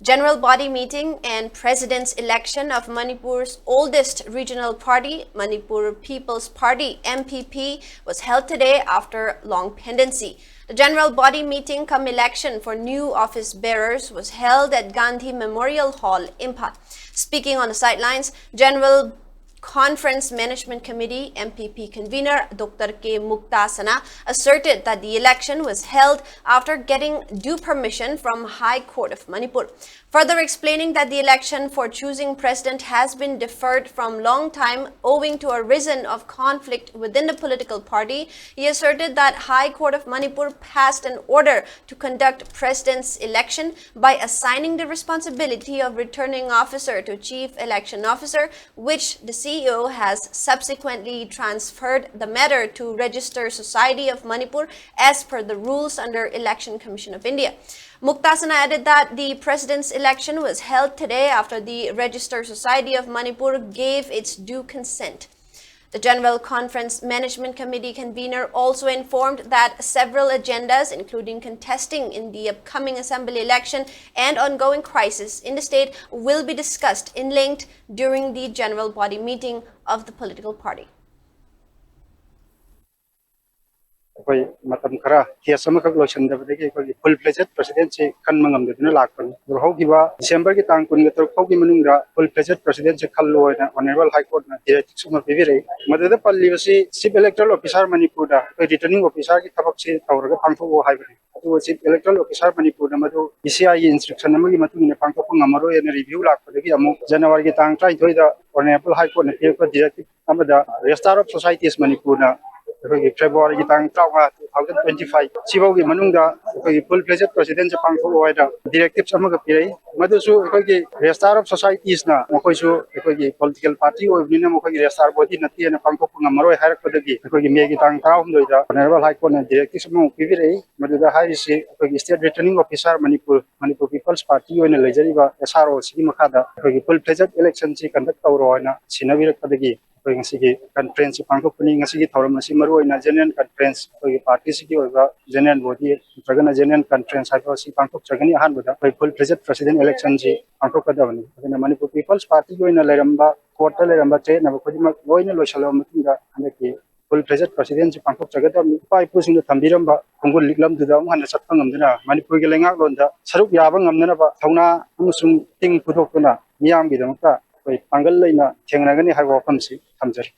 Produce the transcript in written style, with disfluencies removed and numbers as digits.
General body meeting and president's election of Manipur's oldest regional party, Manipur People's Party (MPP), was held today after long pendency. The general body meeting cum election for new office bearers was held at Gandhi Memorial Hall, Imphal. Speaking on the sidelines, General Conference Management Committee (MPP) convener Dr. K. Muktasana asserted that the election was held after getting due permission from High Court of Manipur. Further explaining that the election for choosing president has been deferred from long time owing to a reason of conflict within the political party, he asserted that High Court of Manipur passed an order to conduct president's election by assigning the responsibility of returning officer to chief election officer, which the CEO has subsequently transferred the matter to Register Society of Manipur as per the rules under Election Commission of India. Muktasana added that the president's election was held today after the Register Society of Manipur gave its due consent. The General Conference Management Committee convener also informed that several agendas, including contesting in the upcoming assembly election and ongoing crisis in the state, will be discussed in length during the general body meeting of the political party. Matam khara case amakak loisandabadagi ekoi full-fledged presidency kan mangamdaduna lakpani haugiba December ki tang 19 phaugi manungda full-fledged presidency khalloina Honorable High Court na directives ma pibire madada pallibasi chief electoral officer Manipur da returning officer ki thabak se tawraga pangtho haibani adu chief electoral officer Manipur na madu ECI instruction amagi matungina pangtho ngamaro ena review lakpadagi amu January ki tang 23 da Honorable High Court na pibka directive amada Register of Societies Manipur na February ki tang 2025 sibawi manungda full-fledged presidential pangtho oida directives amaga pirai madusu ekoi Register of Societies na mokoisu ekoi political party oibnina mokoi register body nati na pangtho ngamaro hairakpadagi ekoi me ki tang 19 da Honorable High Court na directives mo pibirai maduda hairisi ekoi state returning officer Manipur People's Party oina lejariba SRO sigi makada ekoi full-fledged election si conduct tawroina sinabirakpadagi Sigi conference pangkopuni ngasigi thoram nasi maru ina general conference party sigi oiba general body tragana general conference haiba si pangkop tragani ahan boda full-fledged president election ji pangkop kadawani adina Manipur People's Party oina leramba court leramba tre na khodimak oina loisalo matinga hanaki full-fledged president ji pangkop tragadam pai pusing thambiramba khongul liklam duda hana satpangamduna Manipur ge lengak londa saruk yaba ngamnana ba thauna amusung ting pudokuna miyam gi damakta pangal leina thengnagani haiba famsi thamjari